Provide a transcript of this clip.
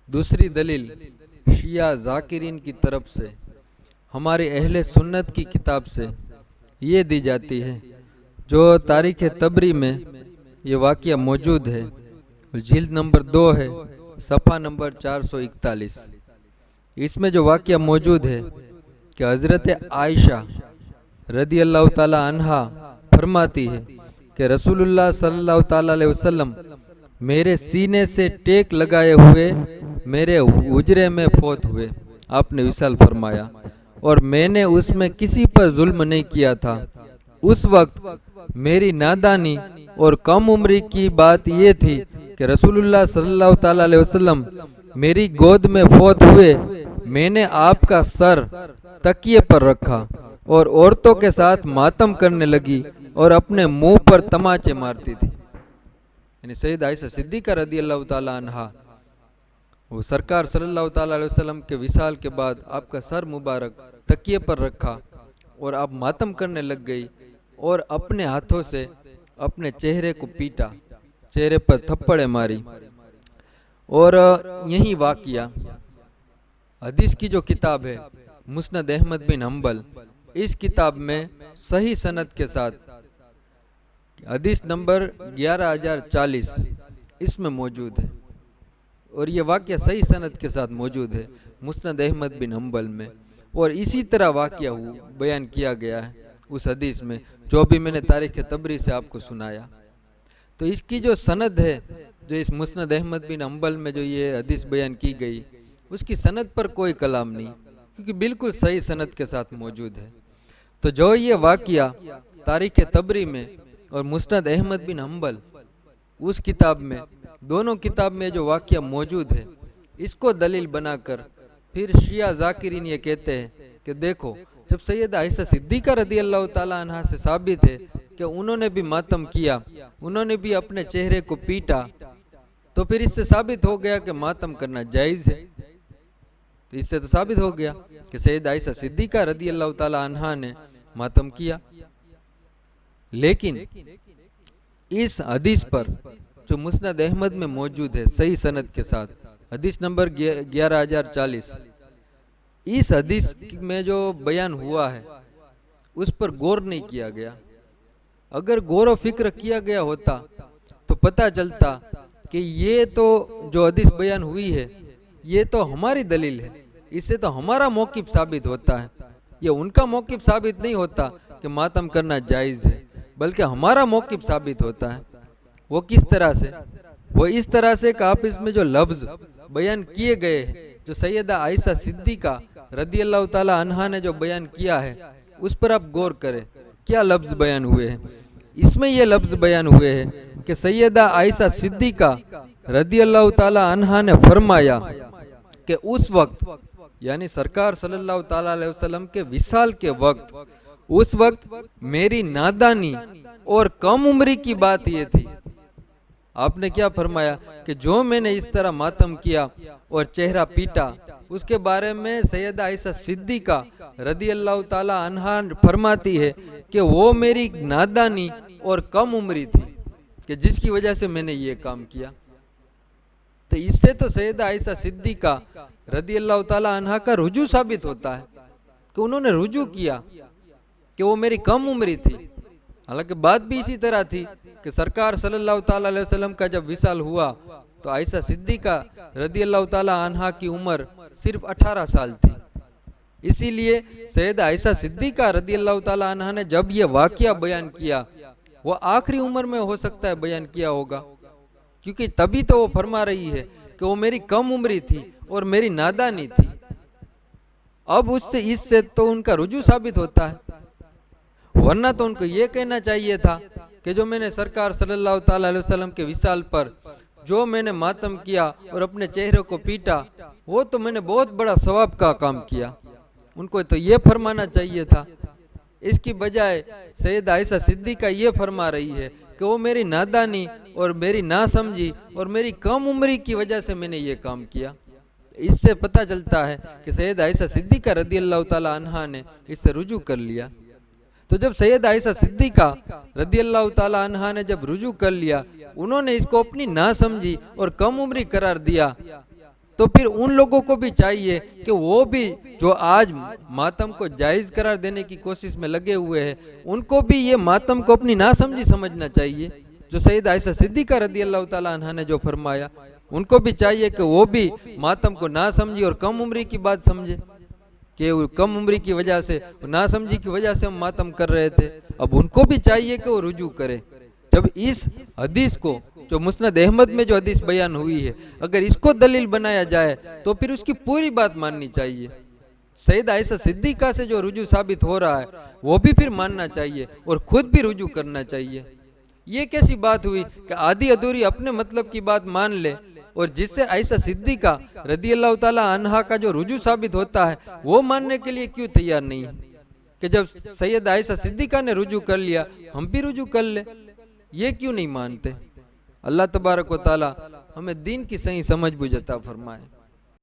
दूसरी दलील शिया जाकिरीन की तरफ से हमारे अहले सुन्नत की किताब से ये दी जाती है, जो तारीख़ तबरी में ये वाक़या मौजूद है। जिल्द नंबर 2 है, सफ़ा नंबर 441। इसमें जो वाक़या मौजूद है कि हज़रत आयशा रदी अल्लाह ताला अन्हा फरमाती है कि रसूलुल्लाह सल्लल्लाहु ताला अलैहि वसल्लम मेरे सीने से टेक लगाए हुए मेरे हुजरे में फौत हुए। आपने विसाल फरमाया और मैंने उसमें किसी पर जुल्म नहीं किया था। उस वक्त मेरी नादानी और कम उम्री की बात यह थी कि रसूलुल्लाह सल्लल्लाहु ताला अलैहि वसल्लम मेरी गोद में फौत हुए। मैंने आपका सर तकिए पर रखा और औरतों के साथ मातम करने लगी और अपने मुंह पर तमाचे मारती थी। यानी सैयदा आयशा सिद्दीक़ा रदी अल्लाह ताला अन्हा वो सरकार सल्लल्लाहु ताला अलैहि वसल्लम के विसाल के बाद आपका सर मुबारक तकिए पर रखा और आप मातम करने लग गई और अपने हाथों से अपने चेहरे को पीटा, चेहरे पर थप्पड़े मारी। और यही वाक़या हदीस की जो किताब है मुस्नद अहमद बिन हम्बल, इस किताब में सही सनद के साथ हदीस नंबर 11040 इसमें मौजूद है। और ये वाक़या सही सनद के साथ मौजूद है मुस्नद अहमद बिन हम्बल में। और इसी तरह वाक़या बयान किया गया है उस हदीस में जो अभी मैंने तारीख़ तबरी से आपको सुनाया। तो इसकी जो सनद है, जो इस मुस्नद अहमद बिन हम्बल में जो ये हदीस बयान की गई, उसकी सनद पर कोई कलाम नहीं, क्योंकि बिल्कुल सही सनद के साथ मौजूद है। तो जो ये वाक़या तारीख़ तबरी में और मुस्नद अहमद बिन हम्बल उस किताब में, दोनों किताब में जो वाक़या मौजूद है, इसको दलील बनाकर फिर शिया जाकिरीन ये कहते हैं कि देखो, जब सैयदा आयशा सिद्दीक़ा रदी अल्लाह ताला अन्हा से साबित है कि उन्होंने भी मातम किया, उन्होंने भी अपने चेहरे को पीटा, तो फिर इससे साबित हो गया कि मातम करना जायज़ है। तो इससे तो साबित हो गया कि सैयदा आयशा सिद्दीक़ा रदी अल्लाह ताला अन्हा ने मातम किया। लेकिन इस हदीस पर जो मुस्नद अहमद में मौजूद है सही सनद के साथ, हदीस नंबर 11040, इस हदीस में जो बयान हुआ है उस पर गौर नहीं किया गया। अगर गौर व फिक्र किया गया होता तो पता चलता कि ये तो जो हदीस बयान हुई है ये तो हमारी दलील है, इससे तो हमारा मौक़िफ़ साबित होता है। ये उनका मौक़िफ़ साबित नहीं होता कि मातम करना जायज़ है, बल्कि हमारा मौक़िफ़ साबित होता है। वो किस तरह से? वो इस तरह से कि आप इसमें जो लफ्ज़ बयान किए गए हैं, जो सैयदा आयशा सिद्दीक़ा रदी अल्लाह ताला अन्हा ने जो बयान किया है, उस पर आप गौर करें। क्या लफ्ज़ बयान हुए हैं? इसमें ये लफ्ज़ बयान हुए हैं कि सैयदा आयशा सिद्दीक़ा रदी अल्लाह ताला अन्हा ने फरमाया कि उस वक्त, यानी सरकार सल्लल्लाहु ताला अलैहि वसल्लम के विसाल के वक्त, उस वक्त मेरी नादानी और कम उम्री की बात ये थी। आपने क्या फरमाया कि जो मैंने इस तरह मातम किया और चेहरा पीटा, उसके बारे में सैयदा आयशा सिद्दीक़ा रदी अल्लाह ताला अन्हा फरमाती है कि वो मेरी नादानी और कम उम्री थी कि जिसकी वजह से मैंने ये काम किया। तो इससे तो सैयदा आयशा सिद्दीक़ा रदी अल्लाह ताला अन्हा का रुजू साबित होता है कि उन्होंने रुजू किया कि वो मेरी कम उम्री थी। हालांकि बात भी इसी तरह थी कि सरकार सल्लल्लाहु ताला अलैहि वसल्लम का जब विसाल हुआ तो आयशा सिद्दीक़ा रदी अल्लाह ताला अन्हा की उम्र सिर्फ 18 साल थी। इसीलिए सैयदा आयशा सिद्दीक़ा रदी अल्लाह ताला अन्हा ने जब ये वाक़या बयान किया, वो आखिरी उम्र में हो सकता है बयान किया होगा, क्योंकि तभी तो वो फरमा रही है कि वो मेरी कम उम्री थी और मेरी नादानी थी। अब उससे इससे तो उनका रुजू साबित होता है, वरना तो उनको ये कहना चाहिए था कि जो मैंने सरकार सल्लल्लाहु ताला अलैहि वसल्लम के विसाल पर जो मैंने मातम किया और अपने चेहरे को पीटा, वो तो मैंने बहुत बड़ा सवाब का काम किया। उनको तो ये फरमाना चाहिए था। इसकी बजाय सैयदा आयशा सिद्दीक़ा ये फरमा रही है कि वो मेरी नादानी और मेरी नासमझी और मेरी कम उम्री की वजह से मैंने ये काम किया। इससे पता चलता है कि सैयदा आयशा सिद्दीक़ा रदी अल्लाह ताला अन्हा ने इससे रुजू कर लिया। तो जब सैयदा आयशा सिद्दीक़ा रदी अल्लाह ताला अन्हा ने जब रुजू कर लिया, उन्होंने इसको अपनी नासमझी और कम उम्री करार दिया, तो फिर उन लोगों को भी चाहिए कि वो भी जो आज मातम को जायज़ करार देने की कोशिश में लगे हुए हैं, उनको भी ये मातम को अपनी नासमझी समझना चाहिए। जो सैयदा आयशा सिद्दीक़ा रदी अल्लाह ताला अन्हा ने जो फरमाया, उनको भी चाहिए कि वो भी मातम को ना समझे और कम उम्री की बात समझे कि कम उम्री की वजह से, ना समझी की वजह से हम मातम कर रहे थे। अब उनको भी चाहिए कि वो रुजू करे। जब इस हदीस को, जो मुस्नद अहमद में जो हदीस बयान हुई है, अगर इसको दलील बनाया जाए तो फिर उसकी पूरी बात माननी चाहिए। सैयदा आयशा सिद्दीक़ा से जो रुजू साबित हो रहा है वो भी फिर मानना चाहिए और खुद भी रुजू करना चाहिए। ये कैसी बात हुई कि आधी अधूरी अपने मतलब की बात मान ले, और जिससे आयशा सिद्दीक़ा रदी अल्लाह ताला अन्हा का जो रुजू साबित होता है वो मानने के लिए क्यों तैयार नहीं है कि जब सैयदा आयशा सिद्दीक़ा ने रुजू कर लिया हम भी रुजू कर ले? ये क्यों नहीं मानते? अल्लाह तबारक व ताला हमें दीन की सही समझ बुझ अता फरमाए।